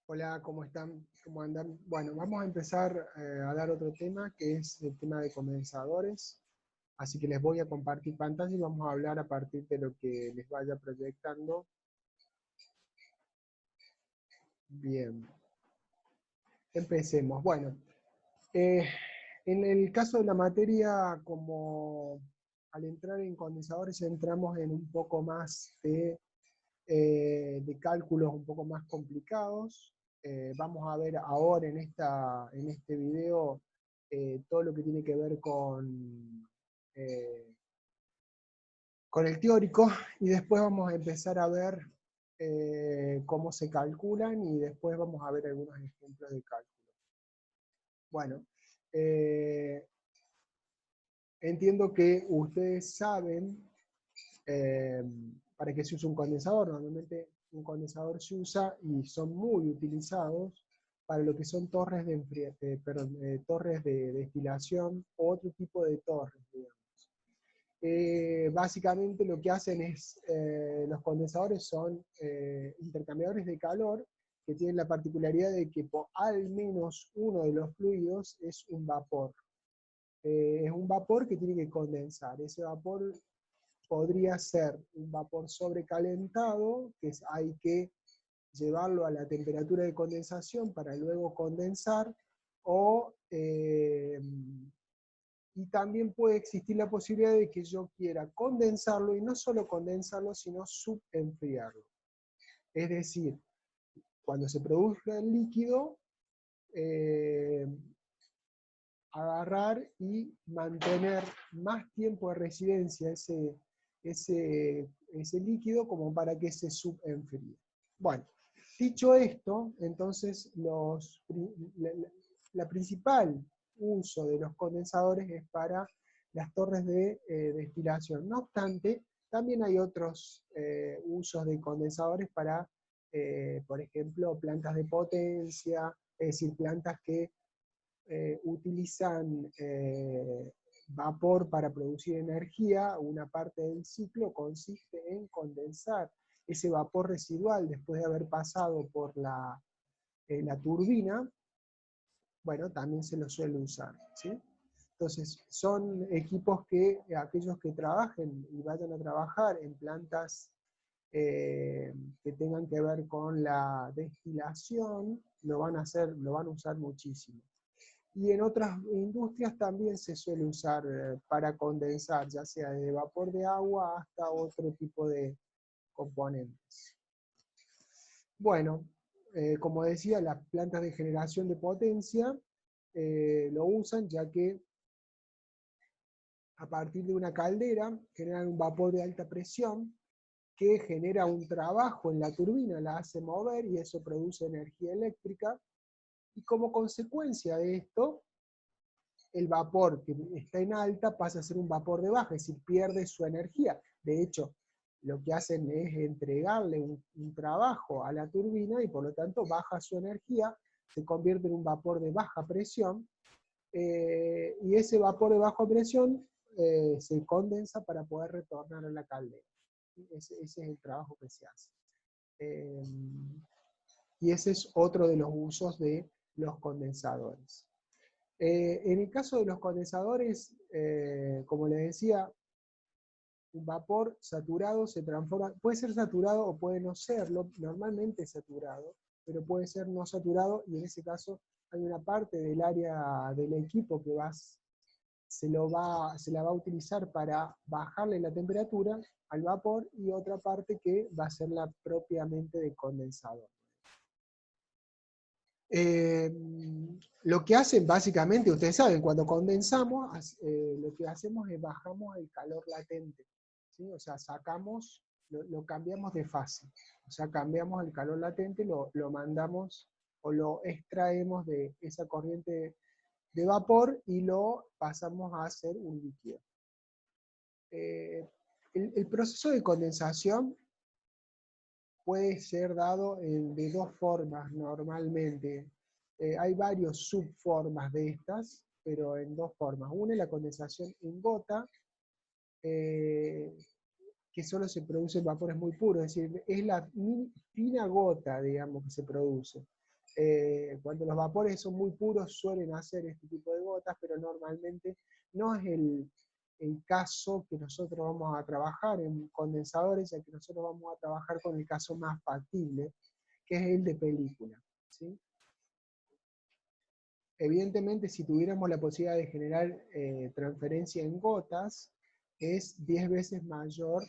Hola, ¿cómo están? ¿Cómo andan? Bueno, vamos a empezar a dar otro tema, que es el tema de condensadores. Así que les voy a compartir pantalla y vamos a hablar a partir de lo que les vaya proyectando. Bien, empecemos. Bueno, eh, en el caso de la materia, como al entrar en condensadores entramos en un poco más de cálculos un poco más complicados. Vamos a ver ahora en este video todo lo que tiene que ver eh, con el teórico, y después vamos a empezar a ver cómo se calculan, y después vamos a ver algunos ejemplos de cálculo. Bueno, eh, entiendo que ustedes saben para qué se usa un condensador. Normalmente un condensador se usa y son muy utilizados para lo que son torres torres de destilación o otro tipo de torres, digamos. Básicamente lo que hacen es, los condensadores son intercambiadores de calor que tienen la particularidad de que por al menos uno de los fluidos es un vapor. Es un vapor que tiene que condensar. Ese vapor podría ser un vapor sobrecalentado, hay que llevarlo a la temperatura de condensación para luego condensar, y también puede existir la posibilidad de que yo quiera condensarlo, y no solo condensarlo, sino subenfriarlo. Es decir, cuando se produzca el líquido, eh, agarrar y mantener más tiempo de residencia ese líquido como para que se subenfríe. Bueno, dicho esto, entonces la principal uso de los condensadores es para las torres de destilación. No obstante, también hay otros usos de condensadores para, por ejemplo, plantas de potencia, es decir, plantas que utilizan vapor para producir energía. Una parte del ciclo consiste en condensar ese vapor residual después de haber pasado por la turbina. Bueno, también se lo suele usar, ¿sí? Entonces, son equipos que aquellos que trabajen y vayan a trabajar en plantas que tengan que ver con la destilación, lo van a hacer, lo van a usar muchísimo. Y en otras industrias también se suele usar para condensar, ya sea desde vapor de agua hasta otro tipo de componentes. Bueno, como decía, las plantas de generación de potencia lo usan, ya que a partir de una caldera generan un vapor de alta presión que genera un trabajo en la turbina, la hace mover y eso produce energía eléctrica, y como consecuencia de esto, el vapor que está en alta pasa a ser un vapor de baja, es decir, pierde su energía. De hecho, lo que hacen es entregarle un trabajo a la turbina y por lo tanto baja su energía, se convierte en un vapor de baja presión, y ese vapor de baja presión se condensa para poder retornar a la caldera. Ese es el trabajo que se hace. Eh, y ese es otro de los usos de los condensadores. En el caso de los condensadores, como les decía, un vapor saturado se transforma, puede ser saturado o puede no serlo, normalmente es saturado, pero puede ser no saturado, y en ese caso hay una parte del área del equipo que se la va a utilizar para bajarle la temperatura al vapor, y otra parte que va a ser la propiamente de condensador. Eh, lo que hacen básicamente, ustedes saben, cuando condensamos, lo que hacemos es bajamos el calor latente, ¿sí? O sea, lo cambiamos de fase, o sea, cambiamos el calor latente, lo mandamos o lo extraemos de esa corriente de vapor y lo pasamos a hacer un líquido. El proceso de condensación puede ser dado de dos formas normalmente. Hay varias subformas de estas, pero en dos formas. Una es la condensación en gota, eh, que solo se produce en vapores muy puros, es decir, es la fina gota, digamos, que se produce. cuando los vapores son muy puros suelen hacer este tipo de gotas, pero normalmente no es el caso que nosotros vamos a trabajar en condensadores, ya que nosotros vamos a trabajar con el caso más factible, que es el de película, ¿sí? Evidentemente, si tuviéramos la posibilidad de generar transferencia en gotas, es 10 veces mayor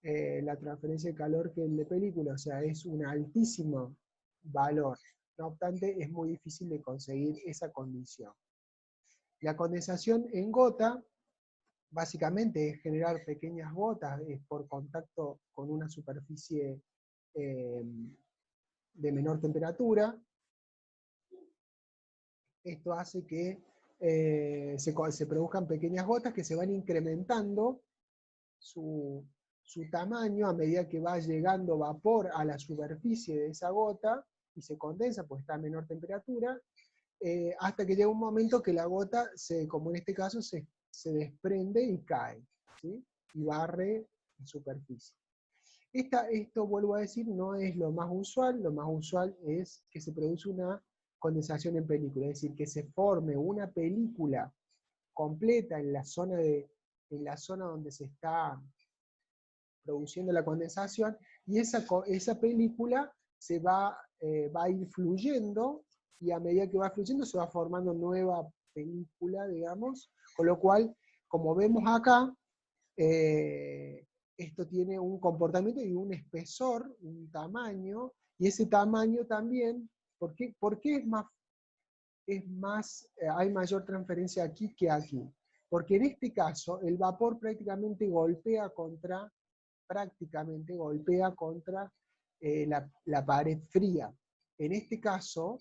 la transferencia de calor que el de película, o sea, es un altísimo valor. No obstante, es muy difícil de conseguir esa condición. La condensación en gota, básicamente es generar pequeñas gotas por contacto con una superficie de menor temperatura. Esto hace que se produzcan pequeñas gotas que se van incrementando su tamaño a medida que va llegando vapor a la superficie de esa gota y se condensa, pues está a menor temperatura, hasta que llega un momento que la gota, como en este caso, se desprende y cae, ¿sí? Y barre la superficie. Esto, vuelvo a decir, no es lo más usual es que se produce una condensación en película, es decir, que se forme una película completa en la zona donde se está produciendo la condensación, y esa película va a ir fluyendo, y a medida que va fluyendo se va formando nueva película, digamos, con lo cual, como vemos acá, esto tiene un comportamiento y un espesor, un tamaño, y ese tamaño también, ¿por qué hay mayor transferencia aquí que aquí? Porque en este caso el vapor prácticamente golpea contra la pared fría. En este caso,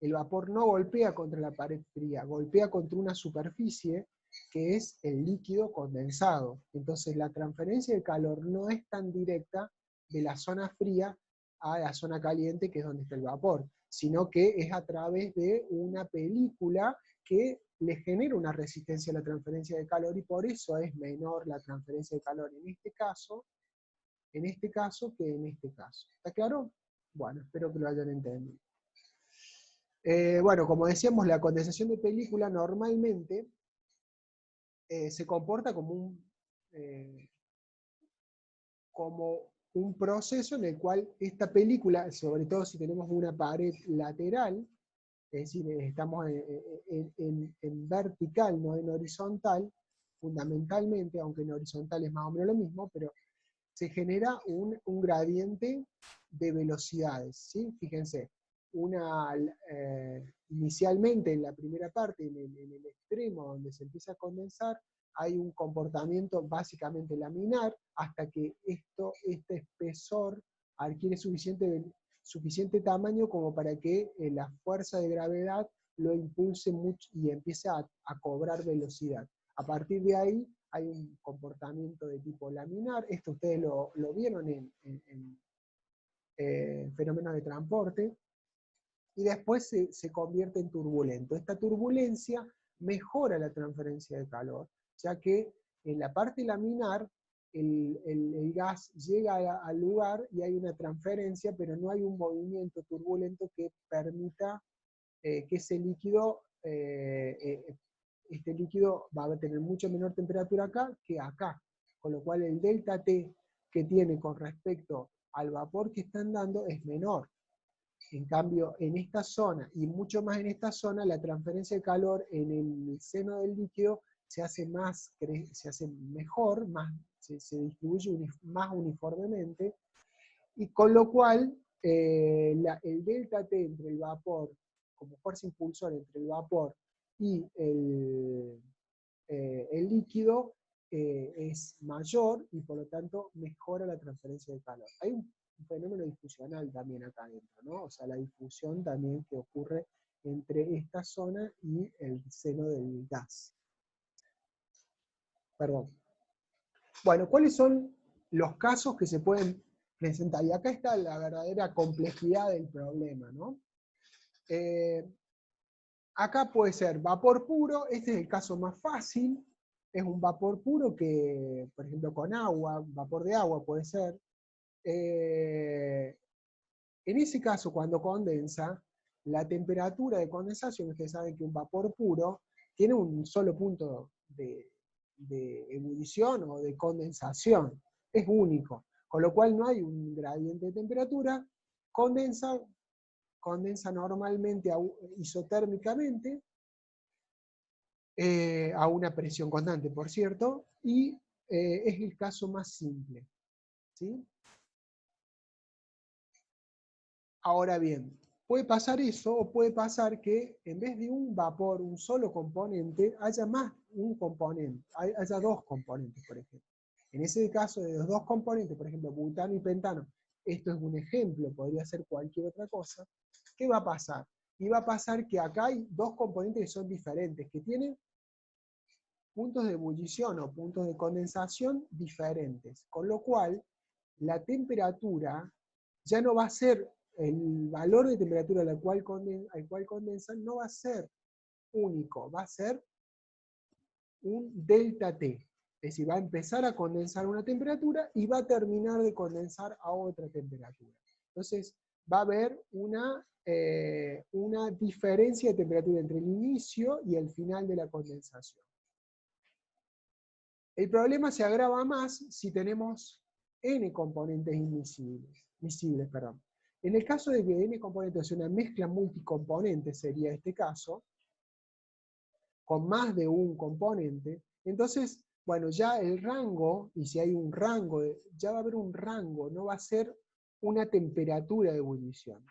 el vapor no golpea contra la pared fría, golpea contra una superficie que es el líquido condensado. Entonces la transferencia de calor no es tan directa de la zona fría a la zona caliente, que es donde está el vapor, sino que es a través de una película que le genera una resistencia a la transferencia de calor, y por eso es menor la transferencia de calor en este caso que en este caso. ¿Está claro? Bueno, espero que lo hayan entendido. Bueno, como decíamos, la condensación de película normalmente se comporta como un proceso en el cual esta película, sobre todo si tenemos una pared lateral, es decir, estamos en vertical, no en horizontal, fundamentalmente, aunque en horizontal es más o menos lo mismo, pero se genera un gradiente de velocidades, ¿sí? Fíjense, inicialmente en la primera parte, en el extremo donde se empieza a condensar, hay un comportamiento básicamente laminar, hasta que este espesor adquiere suficiente tamaño como para que la fuerza de gravedad lo impulse mucho y empiece a cobrar velocidad. A partir de ahí hay un comportamiento de tipo laminar. Esto ustedes lo vieron en fenómenos de transporte, y después se convierte en turbulento. Esta turbulencia mejora la transferencia de calor, ya que en la parte laminar el gas llega al lugar y hay una transferencia, pero no hay un movimiento turbulento que permita que este líquido va a tener mucho menor temperatura acá que acá, con lo cual el delta T que tiene con respecto al vapor que están dando es menor. En cambio, en esta zona, y mucho más en esta zona, la transferencia de calor en el seno del líquido se hace mejor, se distribuye más uniformemente, y con lo cual el delta T entre el vapor, como fuerza impulsora entre el vapor y el líquido, es mayor, y por lo tanto mejora la transferencia de calor. Hay un fenómeno difusional también acá adentro, ¿no? O sea, la difusión también que ocurre entre esta zona y el seno del gas. Perdón. Bueno, ¿cuáles son los casos que se pueden presentar? Y acá está la verdadera complejidad del problema, ¿no? Acá puede ser vapor puro, este es el caso más fácil, es un vapor puro que, por ejemplo, con agua, vapor de agua puede ser. En ese caso, cuando condensa, la temperatura de condensación, ustedes saben que un vapor puro tiene un solo punto de ebullición o de condensación, es único, con lo cual no hay un gradiente de temperatura, condensa normalmente isotérmicamente, a una presión constante, por cierto, y es el caso más simple, ¿sí? Ahora bien, puede pasar eso, o puede pasar que en vez de un vapor, un solo componente, haya más un componente, haya dos componentes, por ejemplo. En ese caso de los dos componentes, por ejemplo, butano y pentano, esto es un ejemplo, podría ser cualquier otra cosa, ¿qué va a pasar? Y va a pasar que acá hay dos componentes que son diferentes, que tienen puntos de ebullición o puntos de condensación diferentes, con lo cual la temperatura ya no va a ser, el valor de temperatura al cual condensan no va a ser único, va a ser un delta T. Es decir, va a empezar a condensar a una temperatura y va a terminar de condensar a otra temperatura. Entonces, va a haber una diferencia de temperatura entre el inicio y el final de la condensación. El problema se agrava más si tenemos n componentes miscibles. En el caso de que n componentes sea una mezcla multicomponente, sería este caso, con más de un componente, entonces, bueno, ya el rango, y si hay un rango, ya va a haber un rango, no va a ser una temperatura de ebullición,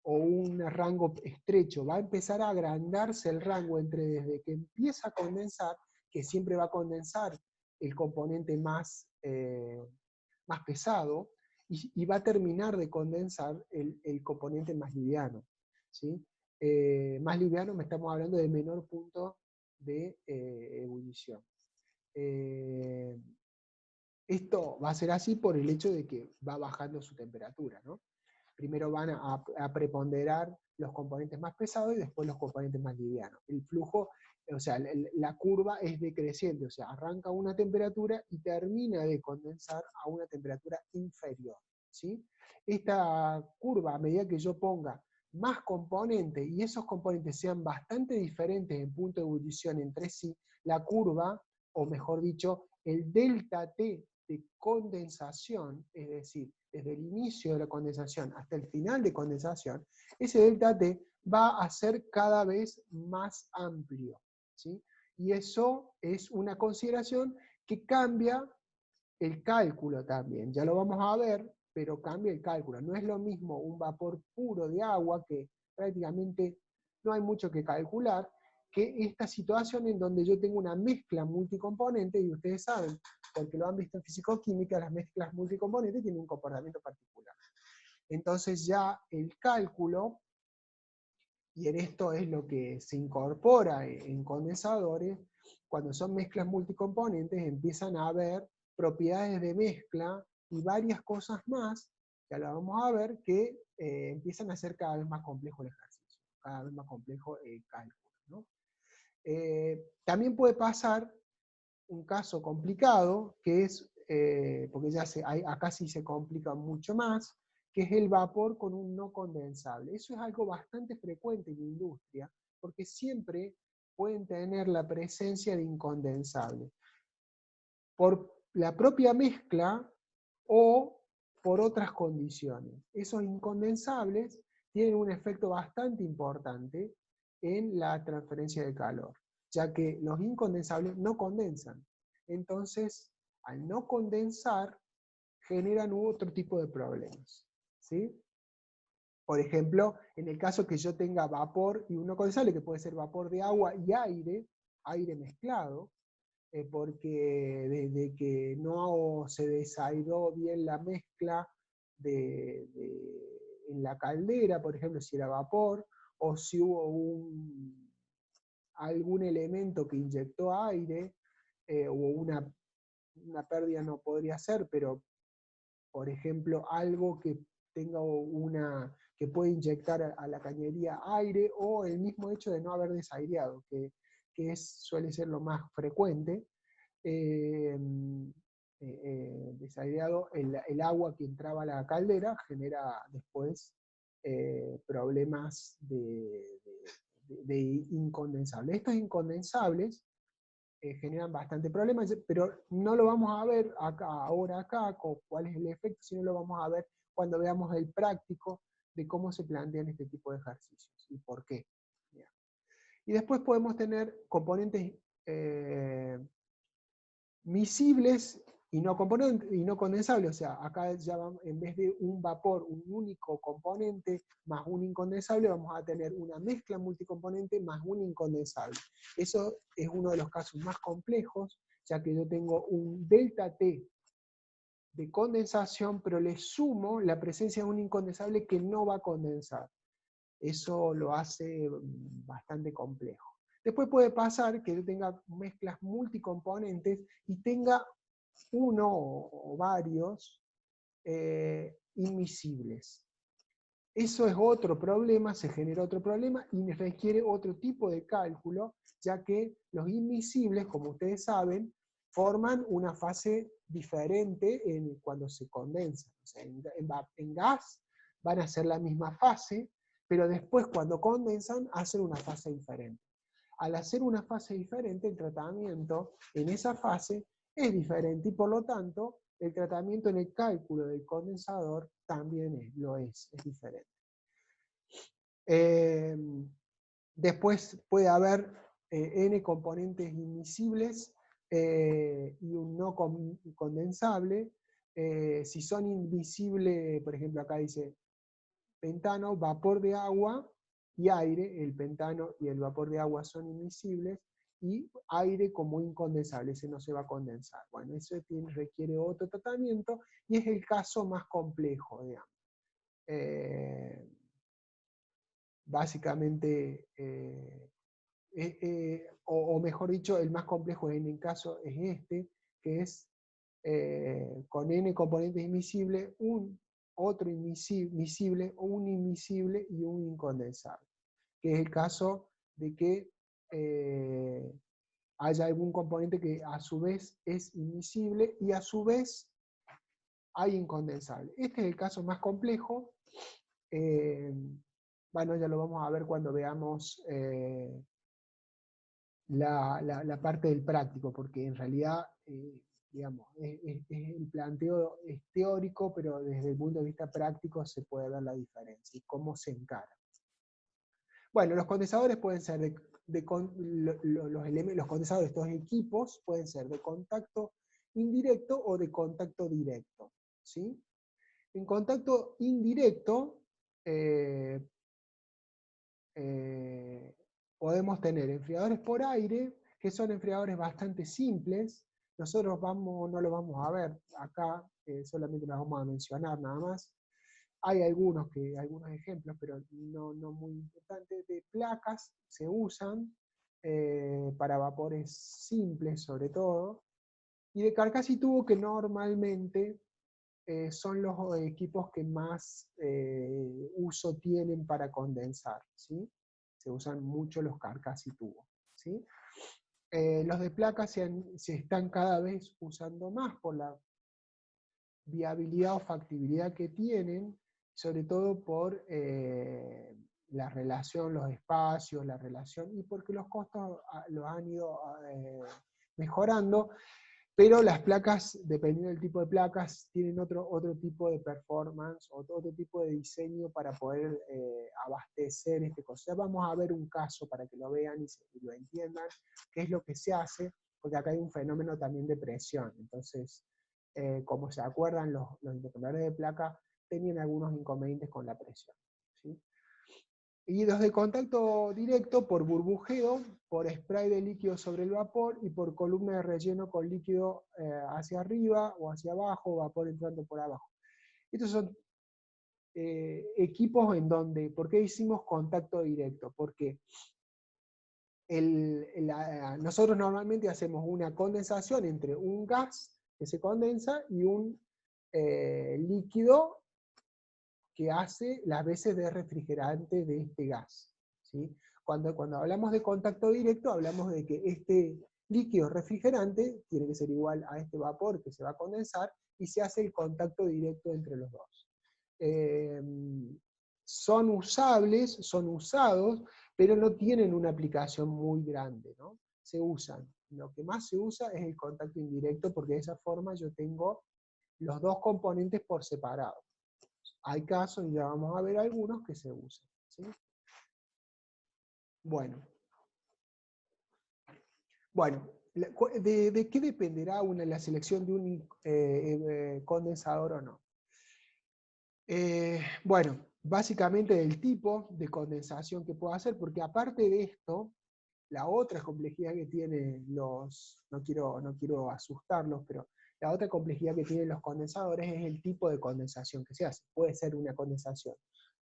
o un rango estrecho, va a empezar a agrandarse el rango entre desde que empieza a condensar, que siempre va a condensar el componente más pesado, y va a terminar de condensar el componente más liviano. ¿Sí? Más liviano, me estamos hablando de menor punto de ebullición. Esto va a ser así por el hecho de que va bajando su temperatura, ¿no? Primero van a preponderar los componentes más pesados y después los componentes más livianos. El flujo, o sea, la curva es decreciente, o sea, arranca a una temperatura y termina de condensar a una temperatura inferior, ¿sí? Esta curva, a medida que yo ponga más componentes y esos componentes sean bastante diferentes en punto de ebullición entre sí, la curva, o mejor dicho, el delta T de condensación, es decir, desde el inicio de la condensación hasta el final de condensación, ese delta T va a ser cada vez más amplio, ¿sí? Y eso es una consideración que cambia el cálculo también, ya lo vamos a ver, pero cambia el cálculo. No es lo mismo un vapor puro de agua, que prácticamente no hay mucho que calcular, que esta situación en donde yo tengo una mezcla multicomponente, y ustedes saben, porque lo han visto en fisicoquímica, las mezclas multicomponentes tienen un comportamiento particular. Entonces ya el cálculo, y en esto es lo que se incorpora en condensadores, cuando son mezclas multicomponentes empiezan a haber propiedades de mezcla y varias cosas más, ya lo vamos a ver, que empiezan a ser cada vez más complejo el ejercicio, cada vez más complejo el cálculo, ¿no? También puede pasar un caso complicado, que es, porque ya acá sí se complica mucho más, que es el vapor con un no condensable. Eso es algo bastante frecuente en la industria, porque siempre pueden tener la presencia de incondensables, por la propia mezcla o por otras condiciones. Esos incondensables tienen un efecto bastante importante en la transferencia de calor, ya que los incondensables no condensan. Entonces, al no condensar, generan otro tipo de problemas, ¿sí? Por ejemplo, en el caso que yo tenga vapor y un no condensable, que puede ser vapor de agua y aire mezclado, porque desde que no se desairó bien la mezcla en la caldera, por ejemplo, si era vapor, o si hubo algún elemento que inyectó aire, o una pérdida, no podría ser, pero por ejemplo, algo que tenga que puede inyectar a la cañería aire, o el mismo hecho de no haber desaireado, que suele ser lo más frecuente. Desaireado, el agua que entraba a la caldera genera después problemas de incondensables. Estos incondensables generan bastante problemas, pero no lo vamos a ver acá, con cuál es el efecto, sino lo vamos a ver cuando veamos el práctico de cómo se plantean este tipo de ejercicios y por qué. Bien. Y después podemos tener componentes miscibles y no condensables, o sea, acá ya vamos, en vez de un vapor, un único componente más un incondensable, vamos a tener una mezcla multicomponente más un incondensable. Eso es uno de los casos más complejos, ya que yo tengo un delta T de condensación, pero le sumo la presencia de un incondensable que no va a condensar. Eso lo hace bastante complejo. Después puede pasar que yo tenga mezclas multicomponentes y tenga uno o varios inmiscibles. Eso es otro problema, se genera otro problema y requiere otro tipo de cálculo, ya que los inmiscibles, como ustedes saben, forman una fase diferente cuando se condensan. O sea, en gas van a ser la misma fase, pero después cuando condensan hacen una fase diferente. Al hacer una fase diferente, el tratamiento en esa fase es diferente y por lo tanto el tratamiento en el cálculo del condensador también es diferente. Después puede haber n componentes inmiscibles y un no condensable. Si son invisibles, por ejemplo acá dice pentano, vapor de agua y aire, el pentano y el vapor de agua son inmiscibles, y aire como incondensable, ese no se va a condensar. Bueno, eso requiere otro tratamiento, y es el caso más complejo, digamos. Básicamente, o mejor dicho, el más complejo en el caso es este, que es con n componentes inmiscibles, otro miscible, un inmiscible y un incondensable, que es el caso de que haya algún componente que a su vez es inmiscible y a su vez hay incondensable. Este es el caso más complejo. Bueno, ya lo vamos a ver cuando veamos la parte del práctico, porque en realidad, digamos, el planteo es teórico, pero desde el punto de vista práctico se puede ver la diferencia y cómo se encara. Bueno, los condensadores pueden ser los condensadores, estos equipos, pueden ser de contacto indirecto o de contacto directo, ¿sí? En contacto indirecto, podemos tener enfriadores por aire, que son enfriadores bastante simples. Nosotros no lo vamos a ver acá, solamente los vamos a mencionar nada más. Hay algunos ejemplos, pero no muy importantes. De placas se usan para vapores simples sobre todo, y de carcasa y tubo, que normalmente son los equipos que más uso tienen para condensar, ¿sí? Se usan mucho los carcas y tubos, ¿sí? Los de placas se están cada vez usando más por la viabilidad o factibilidad que tienen, sobre todo por la relación, los espacios, la relación, y porque los costos los han ido mejorando. Pero las placas, dependiendo del tipo de placas, tienen otro tipo de performance, otro tipo de diseño para poder abastecer este cosa. Ya vamos a ver un caso para que lo vean y lo entiendan, qué es lo que se hace, porque acá hay un fenómeno también de presión. Entonces, como se acuerdan, los intercambiadores de placa tenían algunos inconvenientes con la presión, ¿sí? Y los de contacto directo por burbujeo, por spray de líquido sobre el vapor y por columna de relleno con líquido hacia arriba o hacia abajo, vapor entrando por abajo. Estos son equipos en donde, ¿por qué hicimos contacto directo? Porque nosotros normalmente hacemos una condensación entre un gas que se condensa y un líquido que hace las veces de refrigerante de este gas, ¿sí? Cuando hablamos de contacto directo, hablamos de que este líquido refrigerante tiene que ser igual a este vapor que se va a condensar, y se hace el contacto directo entre los dos. son usables, son usados, pero no tienen una aplicación muy grande, ¿no? Se usan. Lo que más se usa es el contacto indirecto, porque de esa forma yo tengo los dos componentes por separado. Hay casos, y ya vamos a ver algunos, que se usan, ¿sí? Bueno, ¿de qué dependerá la selección de un condensador o no? Bueno, básicamente del tipo de condensación que puedo hacer, porque aparte de esto, la otra complejidad que tiene no quiero asustarlos, pero la otra complejidad que tienen los condensadores es el tipo de condensación que se hace. Puede ser una condensación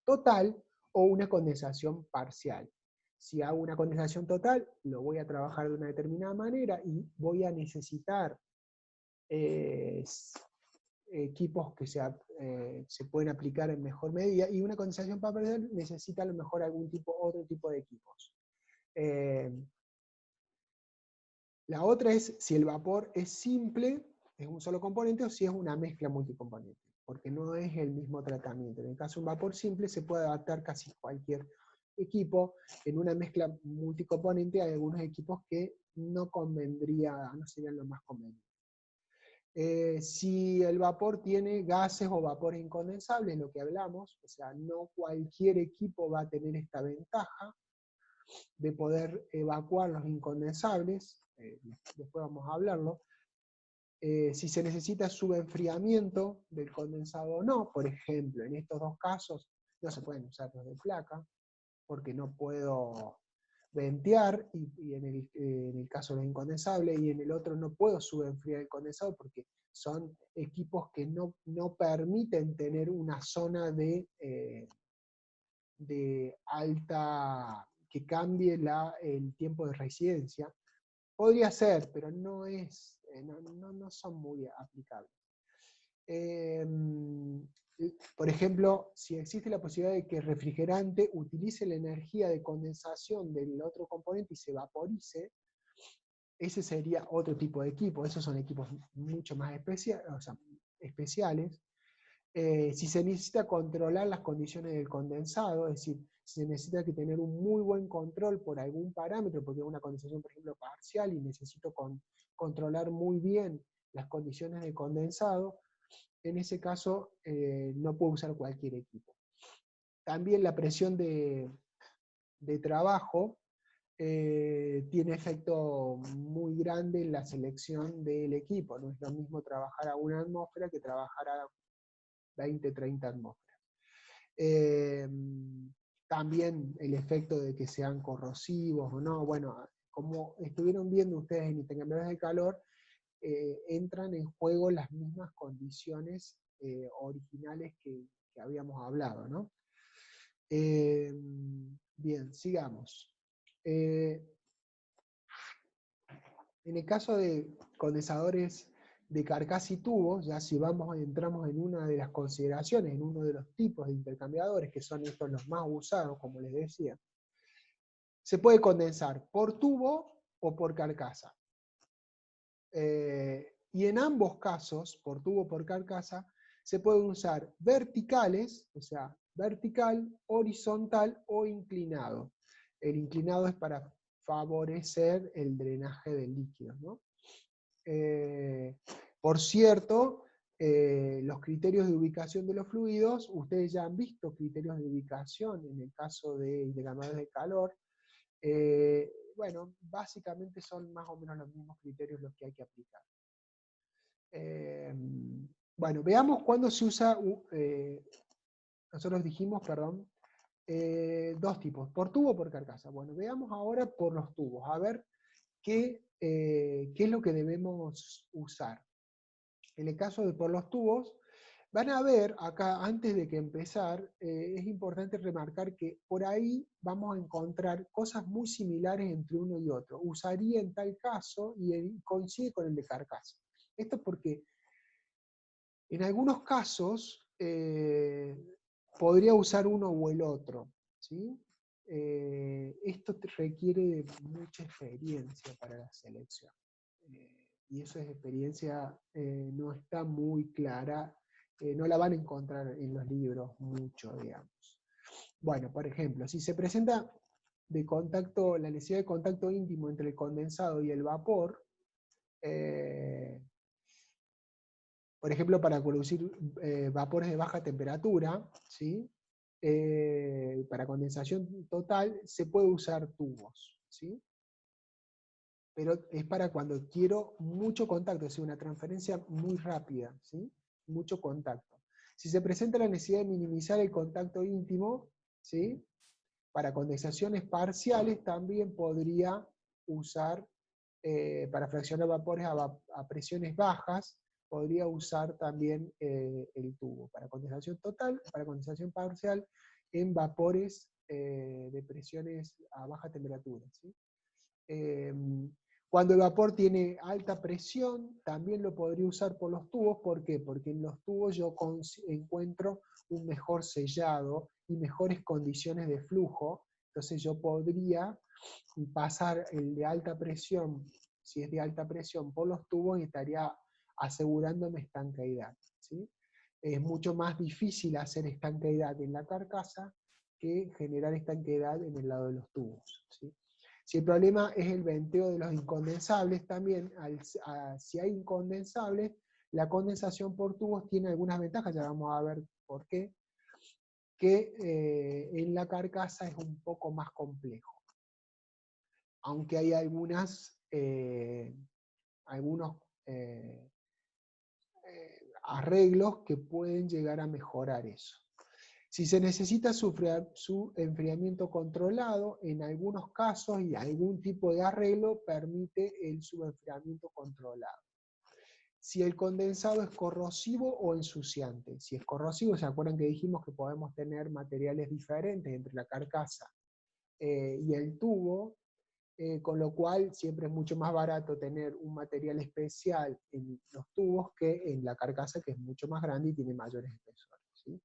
total o una condensación parcial. Si hago una condensación total, lo voy a trabajar de una determinada manera y voy a necesitar equipos que se pueden aplicar en mejor medida, y una condensación parcial necesita a lo mejor otro tipo de equipos. La otra es si el vapor es simple, es un solo componente, o si es una mezcla multicomponente, porque no es el mismo tratamiento. En el caso de un vapor simple se puede adaptar casi cualquier equipo. En una mezcla multicomponente hay algunos equipos que no serían los más convenientes. Si el vapor tiene gases o vapores incondensables, lo que hablamos, o sea, no cualquier equipo va a tener esta ventaja de poder evacuar los incondensables, después vamos a hablarlo. Si se necesita subenfriamiento del condensado o no, por ejemplo, en estos dos casos no se pueden usar los de placa, porque no puedo ventear, y en el caso de los incondensables, y en el otro no puedo subenfriar el condensado, porque son equipos que no permiten tener una zona de alta, que cambie el tiempo de residencia. Podría ser, pero no son muy aplicables. Por ejemplo, si existe la posibilidad de que el refrigerante utilice la energía de condensación del otro componente y se vaporice, ese sería otro tipo de equipo. Esos son equipos mucho más especiales. Si se necesita controlar las condiciones del condensado, es decir, si se necesita que tener un muy buen control por algún parámetro, porque es una condensación, por ejemplo, parcial, y necesito controlar muy bien las condiciones de condensado, en ese caso no puedo usar cualquier equipo. También la presión de trabajo tiene efecto muy grande en la selección del equipo. No es lo mismo trabajar a 1 atmósfera que trabajar a 20, 30 atmósferas. También el efecto de que sean corrosivos o no. Bueno, como estuvieron viendo ustedes en intercambiadores de calor, entran en juego las mismas condiciones originales que habíamos hablado, ¿no? Bien, sigamos. En el caso de condensadores de carcasa y tubos, ya si entramos en una de las consideraciones, en uno de los tipos de intercambiadores, que son estos los más usados, como les decía, se puede condensar por tubo o por carcasa. Y en ambos casos, por tubo o por carcasa, se pueden usar verticales, o sea, vertical, horizontal o inclinado. El inclinado es para favorecer el drenaje del líquido, ¿no? Por cierto, los criterios de ubicación de los fluidos, ustedes ya han visto criterios de ubicación en el caso de intercambiadores de calor. Bueno, básicamente son más o menos los mismos criterios los que hay que aplicar. Bueno, veamos cuándo se usa, nosotros dijimos, perdón, dos tipos, por tubo o por carcasa. Bueno, veamos ahora por los tubos, a ver qué es lo que debemos usar. En el caso de por los tubos, van a ver acá, antes de que empezar, es importante remarcar que por ahí vamos a encontrar cosas muy similares entre uno y otro. Usaría en tal caso y coincide con el de carcasa. Esto porque en algunos casos podría usar uno o el otro, ¿sí? Esto requiere de mucha experiencia para la selección. Y esa experiencia no está muy clara, no la van a encontrar en los libros mucho, digamos. Bueno, por ejemplo, si se presenta la necesidad de contacto íntimo entre el condensado y el vapor, por ejemplo, para producir vapores de baja temperatura, ¿sí? Para condensación total, se puede usar tubos, ¿sí? Pero es para cuando quiero mucho contacto, es decir, una transferencia muy rápida, ¿sí? Mucho contacto. Si se presenta la necesidad de minimizar el contacto íntimo, ¿sí? Para condensaciones parciales también podría usar, para fraccionar vapores a presiones bajas, podría usar también el tubo. Para condensación total, para condensación parcial, en vapores de presiones a baja temperatura, ¿sí? Cuando el vapor tiene alta presión, también lo podría usar por los tubos. ¿Por qué? Porque en los tubos yo encuentro un mejor sellado y mejores condiciones de flujo. Entonces yo podría pasar el de alta presión, si es de alta presión, por los tubos y estaría asegurándome estanqueidad, ¿sí? Es mucho más difícil hacer estanqueidad en la carcasa que generar estanqueidad en el lado de los tubos, ¿sí? Si el problema es el venteo de los incondensables, también, si hay incondensables, la condensación por tubos tiene algunas ventajas, ya vamos a ver por qué, que en la carcasa es un poco más complejo. Aunque hay algunos arreglos que pueden llegar a mejorar eso. Si se necesita su enfriamiento controlado, en algunos casos y algún tipo de arreglo permite el subenfriamiento controlado. Si el condensado es corrosivo o ensuciante. Si es corrosivo, ¿se acuerdan que dijimos que podemos tener materiales diferentes entre la carcasa y el tubo? Con lo cual siempre es mucho más barato tener un material especial en los tubos que en la carcasa, que es mucho más grande y tiene mayores espesores, ¿sí?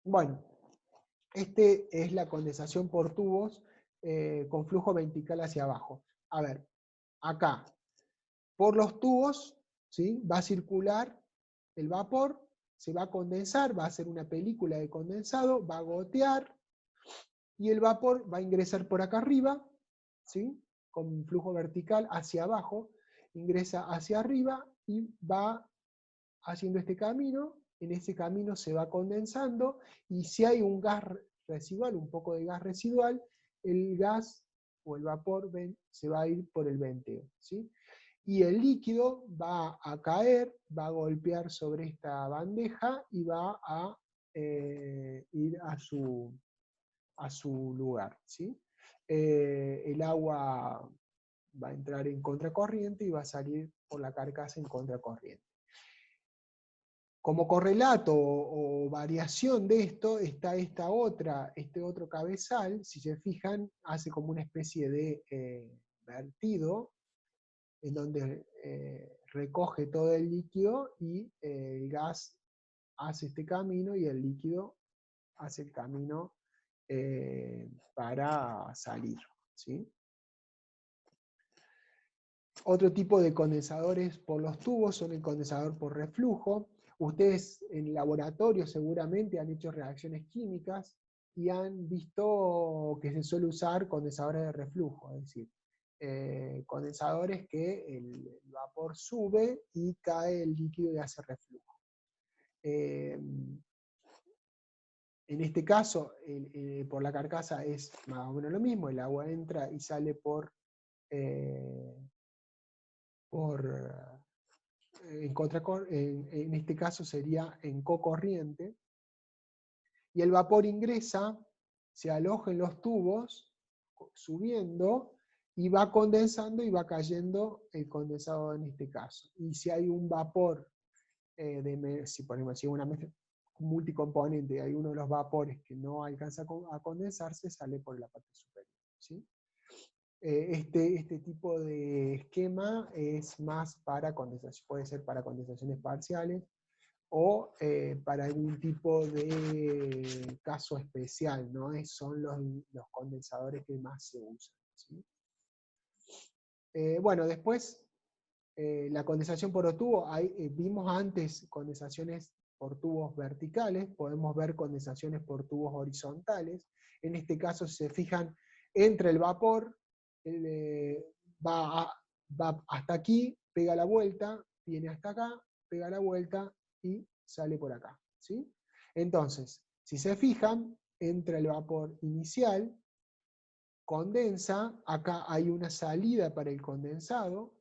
Bueno, este es la condensación por tubos con flujo vertical hacia abajo. A ver, acá, por los tubos, ¿sí? Va a circular el vapor, se va a condensar, va a hacer una película de condensado, va a gotear, y el vapor va a ingresar por acá arriba, ¿sí? Con flujo vertical hacia abajo, ingresa hacia arriba y va haciendo este camino. En ese camino se va condensando, y si hay un gas residual, un poco de gas residual, el gas o el vapor se va a ir por el venteo, ¿sí? Y el líquido va a caer, va a golpear sobre esta bandeja y va a ir a su lugar, ¿sí? El agua va a entrar en contracorriente y va a salir por la carcasa en contracorriente. Como correlato o variación de esto está este otro cabezal, si se fijan, hace como una especie de vertido, en donde recoge todo el líquido y el gas hace este camino y el líquido hace el camino para salir, ¿sí? Otro tipo de condensadores por los tubos son el condensador por reflujo. Ustedes en laboratorio seguramente han hecho reacciones químicas y han visto que se suele usar condensadores de reflujo, es decir, condensadores que el vapor sube y cae el líquido y hace reflujo. En este caso, por la carcasa es más o menos lo mismo, el agua entra y sale en este caso sería en cocorriente, y el vapor ingresa, se aloja en los tubos, subiendo, y va condensando y va cayendo el condensado en este caso. Y si hay un vapor, si ponemos así una mezcla multicomponente, hay uno de los vapores que no alcanza a condensarse, sale por la parte superior, ¿sí? Este tipo de esquema es más para condensación, puede ser para condensaciones parciales o para algún tipo de caso especial, ¿no? Son los condensadores que más se usan, ¿sí? Bueno, después la condensación por tubo, vimos antes condensaciones por tubos verticales, podemos ver condensaciones por tubos horizontales. En este caso, si se fijan, entra el vapor, va hasta aquí, pega la vuelta, viene hasta acá, pega la vuelta y sale por acá, ¿sí? Entonces, si se fijan, entra el vapor inicial, condensa, acá hay una salida para el condensado,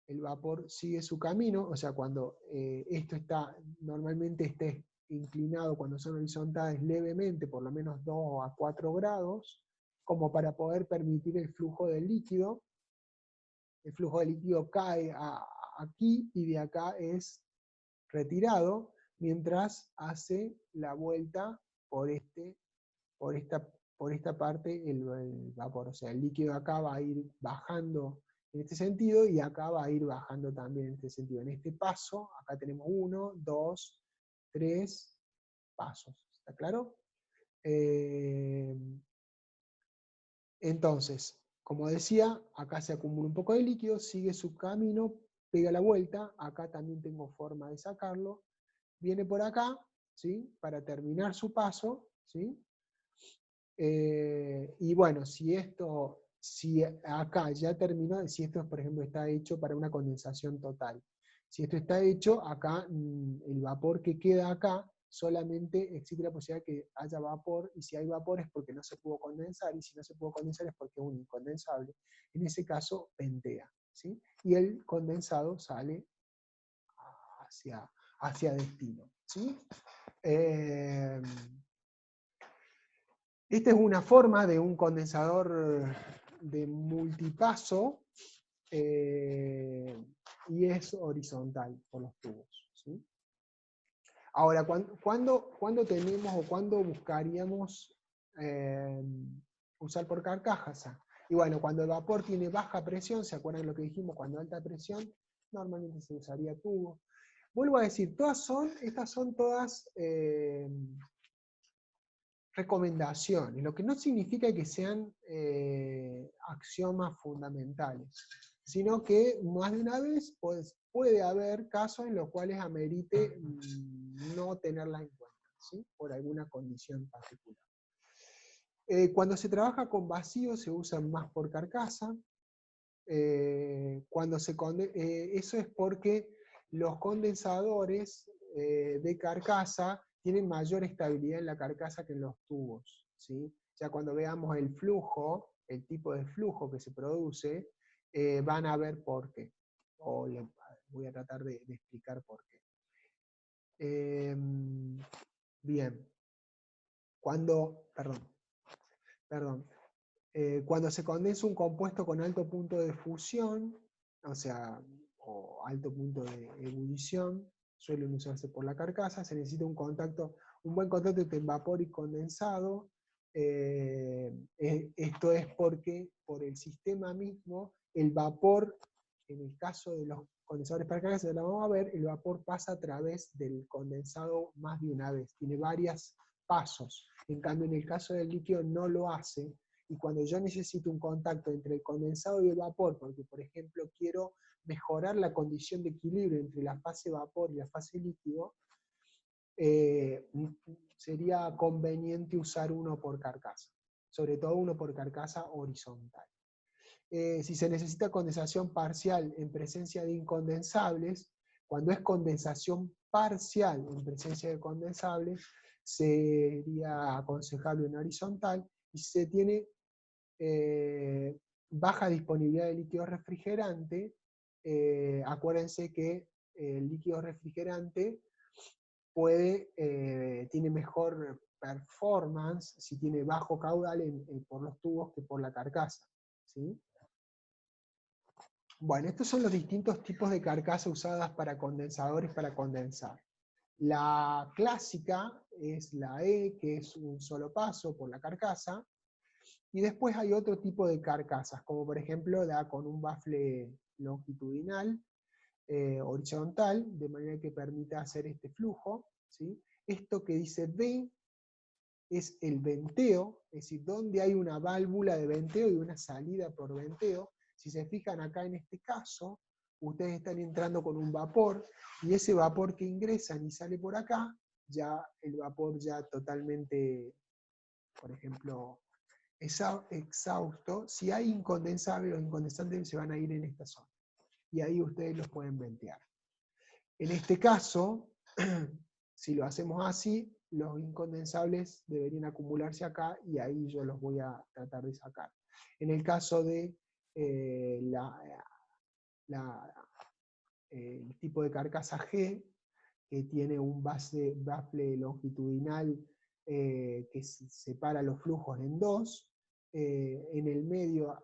el vapor sigue su camino, o sea, cuando esto está, normalmente esté inclinado, cuando son horizontales, levemente, por lo menos 2 a 4 grados, como para poder permitir el flujo del líquido. El flujo de líquido cae aquí y de acá es retirado, mientras hace la vuelta por esta parte el vapor. O sea, el líquido acá va a ir bajando en este sentido y acá va a ir bajando también en este sentido. En este paso, acá tenemos 1, 2, 3 pasos. ¿Está claro? Entonces, como decía, acá se acumula un poco de líquido, sigue su camino, pega la vuelta, acá también tengo forma de sacarlo, viene por acá, ¿sí? Para terminar su paso, ¿sí? Y bueno, si acá ya terminó, si esto, por ejemplo, está hecho para una condensación total. Si esto está hecho, acá el vapor que queda acá, solamente existe la posibilidad de que haya vapor, y si hay vapor es porque no se pudo condensar, y si no se pudo condensar es porque es un incondensable. En ese caso, ventea, ¿sí? Y el condensado sale hacia destino, ¿sí? Esta es una forma de un condensador de multipaso y es horizontal por los tubos, ¿sí? Ahora, ¿cuándo tenemos o cuándo buscaríamos usar por carcasa? Y bueno, cuando el vapor tiene baja presión, ¿se acuerdan lo que dijimos? Cuando alta presión, normalmente se usaría tubo. Vuelvo a decir, estas son todas recomendaciones, lo que no significa que sean axiomas fundamentales, sino que más de una vez pues, puede haber casos en los cuales amerite no tenerlas en cuenta, ¿sí? Por alguna condición particular. Cuando se trabaja con vacío se usan más por carcasa. Eso es porque los condensadores de carcasa tienen mayor estabilidad en la carcasa que en los tubos, ¿sí? Ya cuando veamos el flujo, el tipo de flujo que se produce, van a ver por qué. Voy a tratar de explicar por qué. Bien. Cuando se condensa un compuesto con alto punto de fusión, o alto punto de ebullición, suelen usarse por la carcasa, se necesita un buen contacto entre vapor y condensado. Esto es porque por el sistema mismo, el vapor, en el caso de los condensadores para carcasa, ya lo vamos a ver, el vapor pasa a través del condensado más de una vez, tiene varios pasos. En cambio, en el caso del líquido no lo hace, y cuando yo necesito un contacto entre el condensado y el vapor, porque por ejemplo quiero mejorar la condición de equilibrio entre la fase vapor y la fase líquido, sería conveniente usar uno por carcasa, sobre todo uno por carcasa horizontal. Si se necesita condensación parcial en presencia de incondensables, cuando es condensación parcial en presencia de condensables, sería aconsejable en horizontal, y si se tiene baja disponibilidad de líquido refrigerante, acuérdense que el líquido refrigerante tiene mejor performance si tiene bajo caudal por los tubos que por la carcasa, ¿sí? Bueno, estos son los distintos tipos de carcasa usadas para condensadores para condensar. La clásica es la E, que es un solo paso por la carcasa, y después hay otro tipo de carcasas, como por ejemplo la con un bafle longitudinal, horizontal, de manera que permita hacer este flujo, ¿sí? Esto que dice V es el venteo, es decir, donde hay una válvula de venteo y una salida por venteo. Si se fijan acá en este caso, ustedes están entrando con un vapor, y ese vapor que ingresan y sale por acá, ya el vapor ya totalmente, por ejemplo, exhausto. Si hay incondensables, los incondensables se van a ir en esta zona, y ahí ustedes los pueden ventear. En este caso, si lo hacemos así, los incondensables deberían acumularse acá, y ahí yo los voy a tratar de sacar. En el caso de el tipo de carcasa G, que tiene un bafle longitudinal que separa los flujos en dos, en el medio,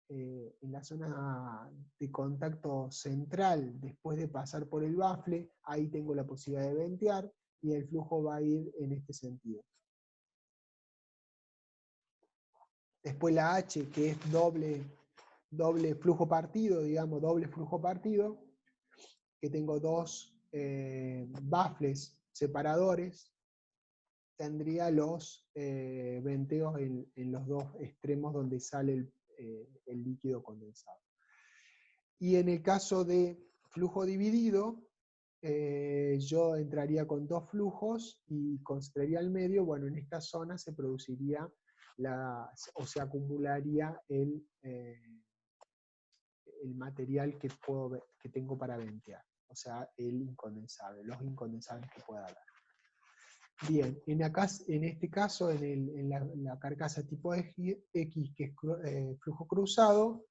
en la zona de contacto central, después de pasar por el bafle, ahí tengo la posibilidad de ventear, y el flujo va a ir en este sentido. Después la H, que es doble flujo partido, digamos, doble flujo partido, que tengo dos baffles separadores, tendría los venteos en los dos extremos donde sale el líquido condensado. Y en el caso de flujo dividido, yo entraría con dos flujos y concentraría el medio. Bueno, en esta zona se produciría o se acumularía el material que tengo para ventear, o sea, el incondensable, los incondensables que pueda haber. Bien, en este caso, en la carcasa tipo X, que es flujo cruzado,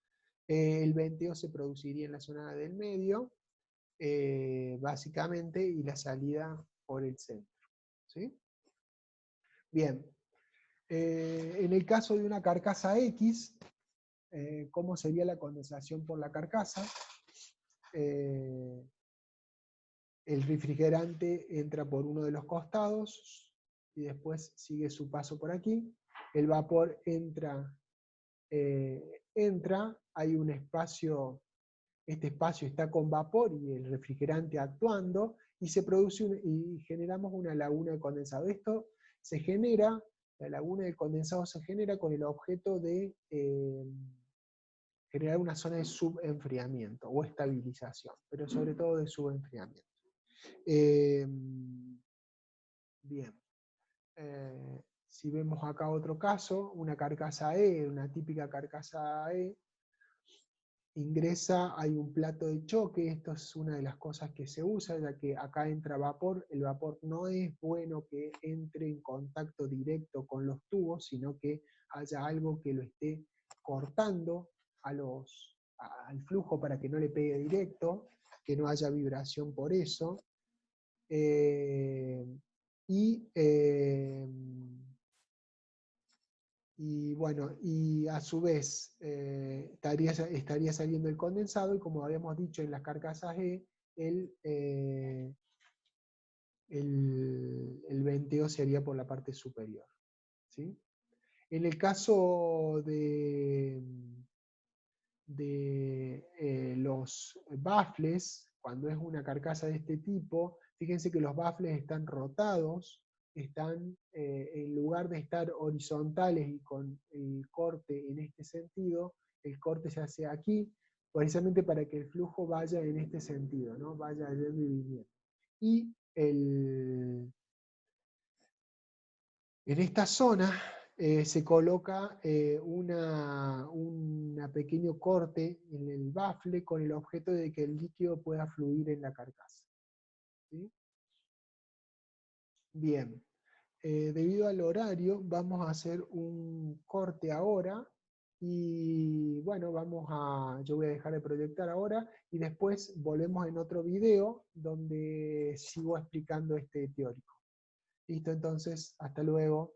el venteo se produciría en la zona del medio, básicamente, y la salida por el centro. ¿Sí? Bien, en el caso de una carcasa X, ¿cómo sería la condensación por la carcasa? El refrigerante entra por uno de los costados y después sigue su paso por aquí. El vapor entra, hay un espacio, este espacio está con vapor y el refrigerante actuando, y se produce y generamos una laguna de condensado. Esto se genera, la laguna de condensado se genera con el objeto de generar una zona de subenfriamiento o estabilización, pero sobre todo de subenfriamiento. Bien, si vemos acá otro caso, una carcasa E, una típica carcasa E, ingresa, hay un plato de choque. Esto es una de las cosas que se usa, ya que acá entra vapor. El vapor no es bueno que entre en contacto directo con los tubos, sino que haya algo que lo esté cortando al flujo para que no le pegue directo, que no haya vibración por eso. Y bueno, y a su vez estaría saliendo el condensado, y como habíamos dicho en las carcasas E, el venteo sería por la parte superior. ¿Sí? En el caso de los baffles, cuando es una carcasa de este tipo, fíjense que los baffles están rotados, están, en lugar de estar horizontales y con el corte en este sentido, el corte se hace aquí, precisamente para que el flujo vaya en este sentido, ¿no? Vaya yendo y viniendo. Y en esta zona se coloca un pequeño corte en el bafle con el objeto de que el líquido pueda fluir en la carcasa. ¿Sí? Bien, debido al horario vamos a hacer un corte ahora, y bueno, yo voy a dejar de proyectar ahora, y después volvemos en otro video donde sigo explicando este teórico. Listo, entonces, hasta luego.